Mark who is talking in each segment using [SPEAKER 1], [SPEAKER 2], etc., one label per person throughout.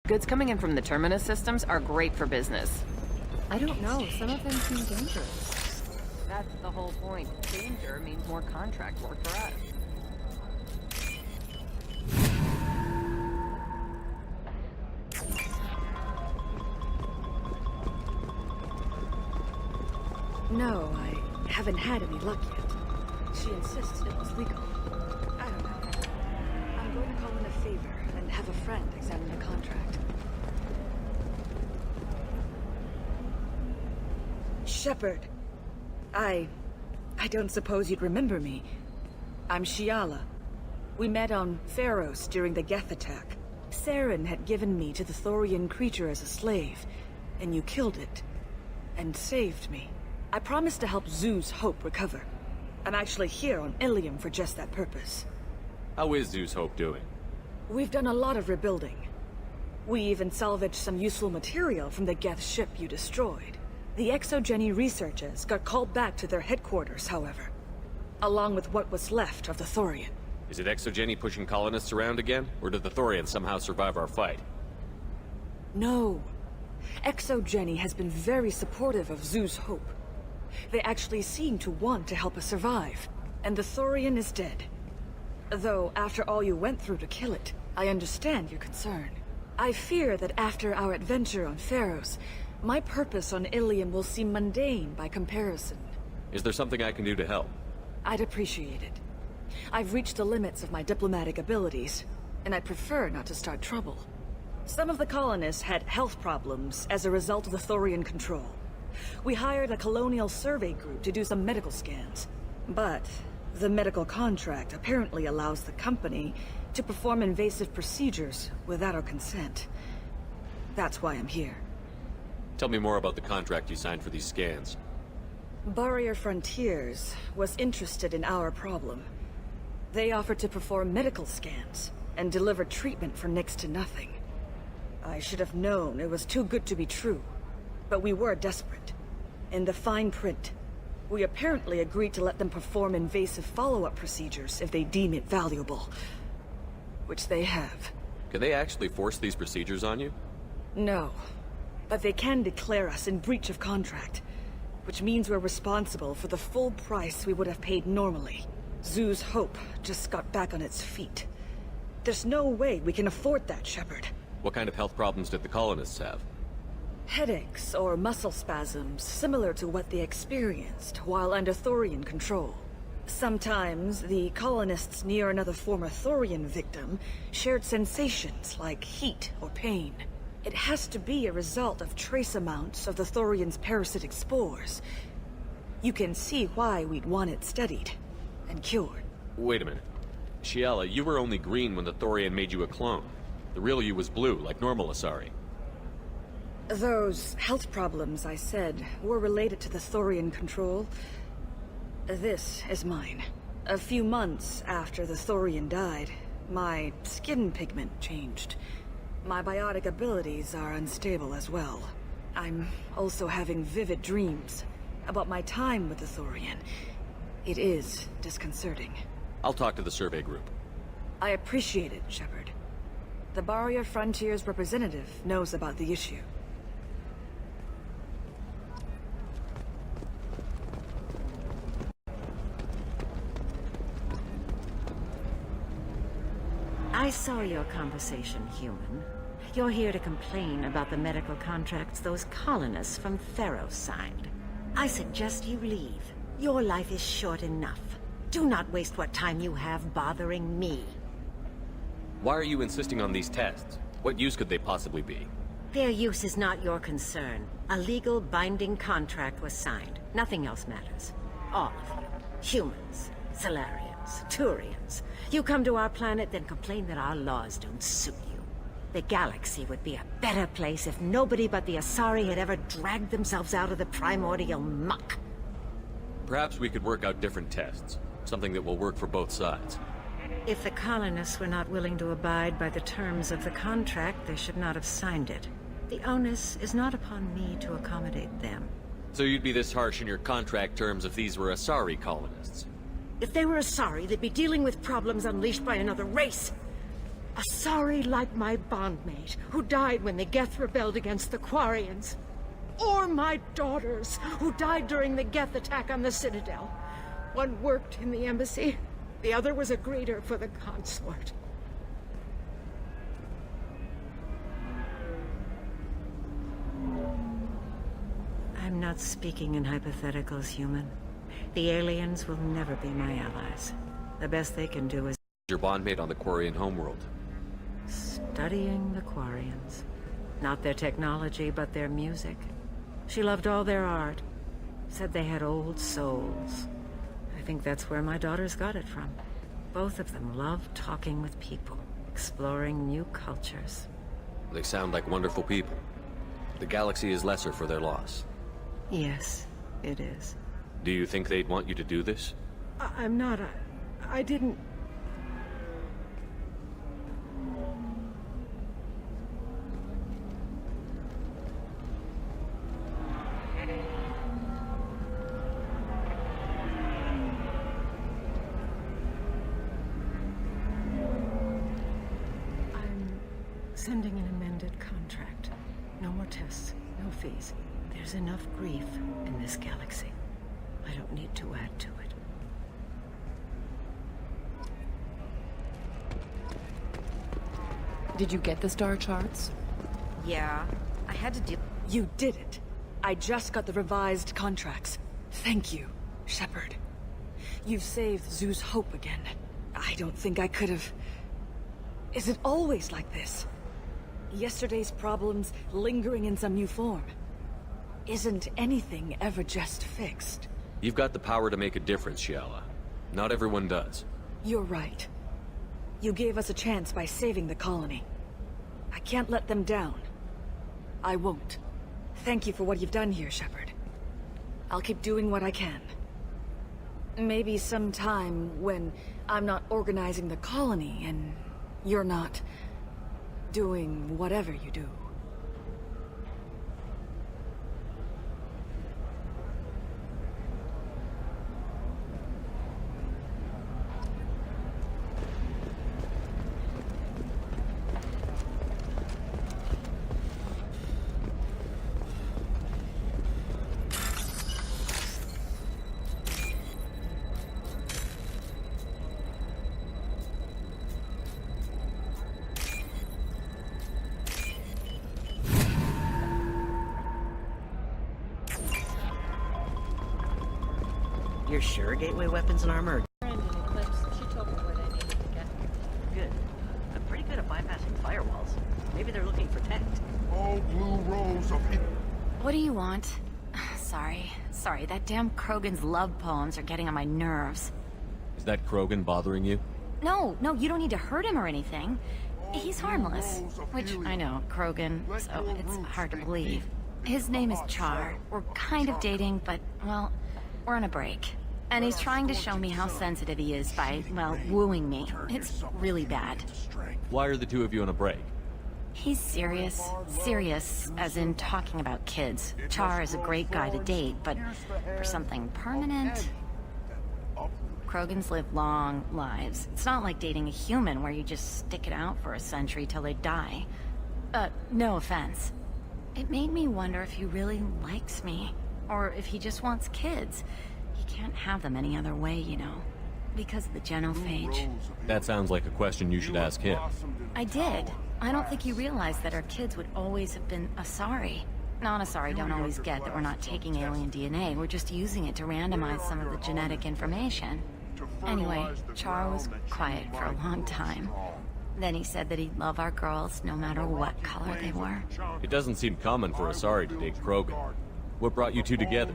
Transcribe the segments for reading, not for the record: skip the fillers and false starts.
[SPEAKER 1] Goods coming in from the Terminus systems are great for business.
[SPEAKER 2] I don't know, some of them seem dangerous.
[SPEAKER 1] That's the whole point. Danger means more contract work for us.
[SPEAKER 2] No, I haven't had any luck yet. She insists it was legal. I don't know. I'm going to call in a favor and have a friend examine the contract. Shepard. I don't suppose you'd remember me. I'm Shiala. We met on Pharos during the Geth attack. Saren had given me to the Thorian creature as a slave, and you killed it. And saved me. I promised to help Zoo's Hope recover. I'm actually here on Ilium for just that purpose.
[SPEAKER 3] How is Zoo's Hope doing?
[SPEAKER 2] We've done a lot of rebuilding. We even salvaged some useful material from the Geth ship you destroyed. The Exogeny researchers got called back to their headquarters, however, along with what was left of the Thorian.
[SPEAKER 3] Is it Exogeny pushing colonists around again, or did the Thorians somehow survive our fight?
[SPEAKER 2] No. Exogeny has been very supportive of Zoo's Hope. They actually seem to want to help us survive, and the Thorian is dead. Though, after all you went through to kill it, I understand your concern. I fear that after our adventure on Pharos, my purpose on Ilium will seem mundane by comparison.
[SPEAKER 3] Is there something I can do to help?
[SPEAKER 2] I'd appreciate it. I've reached the limits of my diplomatic abilities, and I'd prefer not to start trouble. Some of the colonists had health problems as a result of the Thorian control. We hired a colonial survey group to do some medical scans. But the medical contract apparently allows the company to perform invasive procedures without our consent. That's why I'm here.
[SPEAKER 3] Tell me more about the contract you signed for these scans.
[SPEAKER 2] Barrier Frontiers was interested in our problem. They offered to perform medical scans and deliver treatment for next to nothing. I should have known it was too good to be true, but we were desperate. In the fine print, we apparently agreed to let them perform invasive follow-up procedures if they deem it valuable. Which they have.
[SPEAKER 3] Can they actually force these procedures on you?
[SPEAKER 2] No. But they can declare us in breach of contract, which means we're responsible for the full price we would have paid normally. Zoo's Hope just got back on its feet. There's no way we can afford that, Shepard.
[SPEAKER 3] What kind of health problems did the colonists have?
[SPEAKER 2] Headaches or muscle spasms similar to what they experienced while under Thorian control. Sometimes the colonists near another former Thorian victim shared sensations like heat or pain. It has to be a result of trace amounts of the Thorian's parasitic spores. You can see why we'd want it studied and cured.
[SPEAKER 3] Wait a minute. Shiala, you were only green when the Thorian made you a clone. The real you was blue, like normal Asari.
[SPEAKER 2] Those health problems I said were related to the Thorian control. This is mine. A few months after the Thorian died, my skin pigment changed. My biotic abilities are unstable as well. I'm also having vivid dreams about my time with the Thorian. It is disconcerting.
[SPEAKER 3] I'll talk to the survey group.
[SPEAKER 2] I appreciate it, Shepard. The Barrier Frontiers representative knows about the issue.
[SPEAKER 4] I saw your conversation, human. You're here to complain about the medical contracts those colonists from Pharos signed. I suggest you leave. Your life is short enough. Do not waste what time you have bothering me.
[SPEAKER 3] Why are you insisting on these tests? What use could they possibly be?
[SPEAKER 4] Their use is not your concern. A legal, binding contract was signed. Nothing else matters. All of you. Humans, Salarians, Turians. You come to our planet, then complain that our laws don't suit you. The galaxy would be a better place if nobody but the Asari had ever dragged themselves out of the primordial muck.
[SPEAKER 3] Perhaps we could work out different tests. Something that will work for both sides.
[SPEAKER 4] If the colonists were not willing to abide by the terms of the contract, they should not have signed it. The onus is not upon me to accommodate them.
[SPEAKER 3] So you'd be this harsh in your contract terms if these were Asari colonists?
[SPEAKER 4] If they were Asari, they'd be dealing with problems unleashed by another race. Asari like my bondmate, who died when the Geth rebelled against the Quarians. Or my daughters, who died during the Geth attack on the Citadel. One worked in the embassy, the other was a greeter for the consort. I'm not speaking in hypotheticals, human. The aliens will never be my allies. The best they can do is
[SPEAKER 3] Your bondmate on the Quarian homeworld.
[SPEAKER 4] studying the Quarians. Not their technology, but their music. She loved all their art. Said they had old souls. I think that's where my daughters got it from. Both of them love talking with people, exploring new cultures.
[SPEAKER 3] They sound like wonderful people. The galaxy is lesser for their loss.
[SPEAKER 4] Yes, it is.
[SPEAKER 3] Do you think they'd want you to do this?
[SPEAKER 4] I'm not. I didn't. I'm sending an amended contract. No more tests, no fees. There's enough grief in this galaxy. I don't need to add to it.
[SPEAKER 1] Did you get the star charts?
[SPEAKER 5] Yeah, I had to do...
[SPEAKER 2] You did it. I just got the revised contracts. Thank you, Shepard. You've saved Zeus' hope again. I don't think I could have... Is it always like this? Yesterday's problems lingering in some new form. Isn't anything ever just fixed?
[SPEAKER 3] You've got the power to make a difference, Shiala. Not everyone does.
[SPEAKER 2] You're right. You gave us a chance by saving the colony. I can't let them down. I won't. Thank you for what you've done here, Shepard. I'll keep doing what I can. Maybe sometime when I'm not organizing the colony and you're not doing whatever you do.
[SPEAKER 6] You're sure Gateway weapons and armor
[SPEAKER 7] Friend in Eclipse, she told me what I needed to get.
[SPEAKER 6] good? I'm pretty good at bypassing firewalls. Maybe they're looking for tech.
[SPEAKER 8] All blue rows of it.
[SPEAKER 5] What do you want? Sorry, that damn Krogan's love poems are getting on my nerves.
[SPEAKER 3] Is that Krogan bothering you?
[SPEAKER 5] No, you don't need to hurt him or anything. He's harmless. Which, I know, Krogan, so it's hard to believe. His name is Char. We're kind of dating, but, well, we're on a break. And he's trying to show me how sensitive he is by, well, wooing me. It's really bad.
[SPEAKER 3] Why are the two of you on a break?
[SPEAKER 5] He's serious. Serious, as in talking about kids. Char is a great guy to date, but for something permanent... Krogans live long lives. It's not like dating a human where you just stick it out for a century till they die. No offense. It made me wonder if he really likes me, or if he just wants kids. He can't have them any other way, you know, because of the genophage.
[SPEAKER 3] That sounds like a question you should ask him.
[SPEAKER 5] I did. I don't think you realized that our kids would always have been Asari. Non-Asari don't always get that we're not taking alien DNA, we're just using it to randomize some of the genetic information. Anyway, Char was quiet for a long time. Then he said that he'd love our girls no matter what color they were.
[SPEAKER 3] It doesn't seem common for Asari to date Krogan. What brought you two together?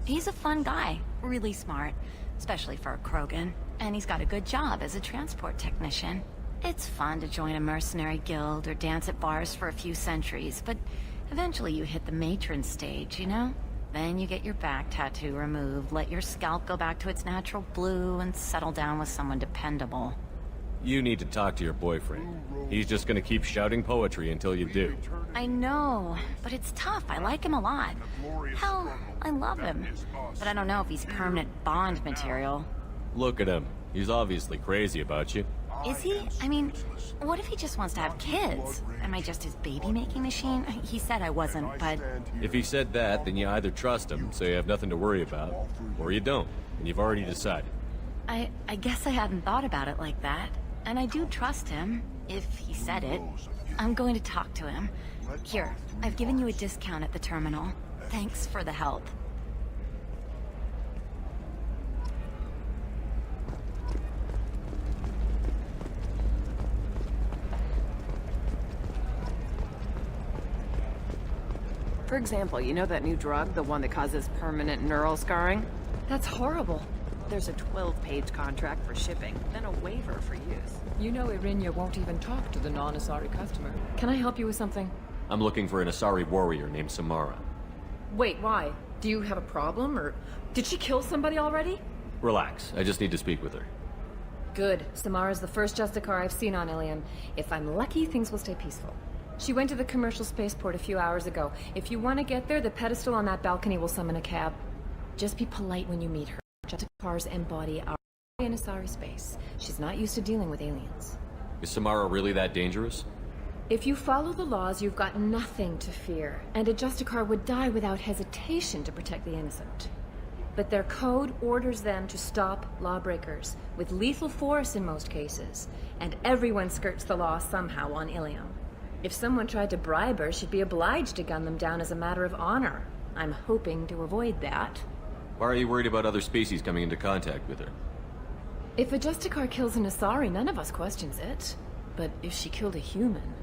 [SPEAKER 5] He's a fun guy, really smart, especially for a Krogan. And he's got a good job as a transport technician. It's fun to join a mercenary guild or dance at bars for a few centuries, but eventually you hit the matron stage, you know? Then you get your back tattoo removed, let your scalp go back to its natural blue, and settle down with someone dependable.
[SPEAKER 3] You need to talk to your boyfriend. He's just gonna keep shouting poetry until you do.
[SPEAKER 5] I know, but it's tough. I like him a lot. Hell, I love him. But I don't know if he's permanent Bond material.
[SPEAKER 3] Look at him. He's obviously crazy about you.
[SPEAKER 5] Is he? I mean, what if he just wants to have kids? Am I just his baby-making machine? He said I wasn't, but...
[SPEAKER 3] If he said that, then you either trust him, so you have nothing to worry about, or you don't, and you've already decided.
[SPEAKER 5] I guess I hadn't thought about it like that. And I do trust him, if he said it. I'm going to talk to him. Here, I've given you a discount at the terminal. Thanks for the help.
[SPEAKER 1] For example, you know that new drug, the one that causes permanent neural scarring? That's horrible. There's a 12-page contract for shipping, then a waiver for use.
[SPEAKER 9] You know Irinya won't even talk to the non-Asari customer. Can I help you with something?
[SPEAKER 3] I'm looking for an Asari warrior named Samara.
[SPEAKER 9] Wait, why? Do you have a problem, or did she kill somebody already?
[SPEAKER 3] Relax, I just need to speak with her.
[SPEAKER 9] Good. Samara's the first Justicar I've seen on Ilium. If I'm lucky, things will stay peaceful. She went to the commercial spaceport a few hours ago. If you want to get there, the pedestal on that balcony will summon a cab. Just be polite when you meet her. Justicars embody our in Asari space. She's not used to dealing with aliens.
[SPEAKER 3] Is Samara really that dangerous?
[SPEAKER 9] If you follow the laws, you've got nothing to fear, and a Justicar would die without hesitation to protect the innocent. But their code orders them to stop lawbreakers, with lethal force in most cases, and everyone skirts the law somehow on Ilium. If someone tried to bribe her, she'd be obliged to gun them down as a matter of honor. I'm hoping to avoid that.
[SPEAKER 3] Why are you worried about other species coming into contact with her?
[SPEAKER 9] If a Justicar kills an Asari, none of us questions it. But if she killed a human...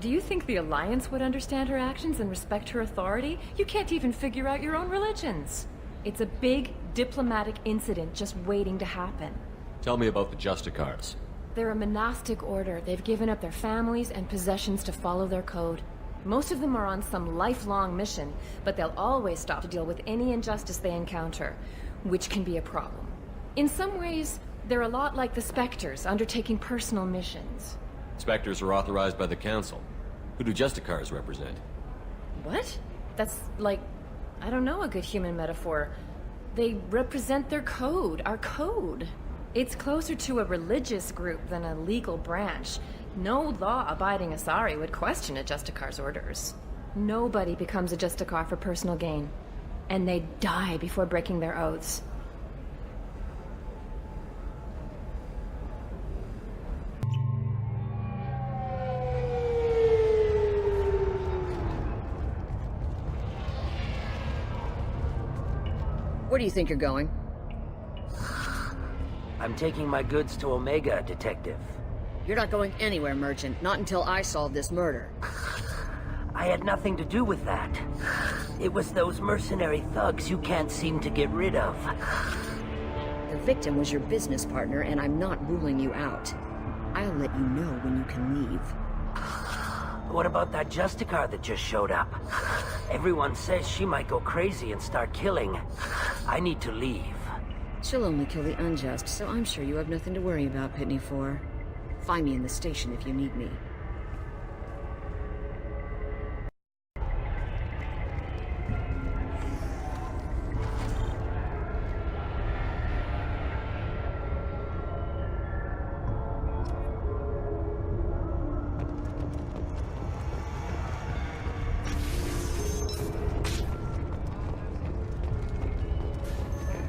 [SPEAKER 9] Do you think the Alliance would understand her actions and respect her authority? You can't even figure out your own religions. It's a big diplomatic incident just waiting to happen.
[SPEAKER 3] Tell me about the Justicars.
[SPEAKER 9] They're a monastic order. They've given up their families and possessions to follow their code. Most of them are on some lifelong mission, but they'll always stop to deal with any injustice they encounter, which can be a problem. In some ways, they're a lot like the Spectres, undertaking personal missions.
[SPEAKER 3] Spectres are authorized by the Council. Who do Justicars represent?
[SPEAKER 9] What? That's like, I don't know, a good human metaphor. They represent their code, our code. It's closer to a religious group than a legal branch. No law-abiding Asari would question a Justicar's orders. Nobody becomes a Justicar for personal gain. And they die before breaking their oaths.
[SPEAKER 2] Where do you think you're going?
[SPEAKER 10] I'm taking my goods to Omega, Detective.
[SPEAKER 2] You're not going anywhere, Merchant. Not until I solve this murder.
[SPEAKER 10] I had nothing to do with that. It was those mercenary thugs you can't seem to get rid of.
[SPEAKER 2] The victim was your business partner, and I'm not ruling you out. I'll let you know when you can leave.
[SPEAKER 10] What about that Justicar that just showed up? Everyone says she might go crazy and start killing. I need to leave.
[SPEAKER 2] She'll only kill the unjust, so I'm sure you have nothing to worry about, Pitney 4. Find me in the station if you need me.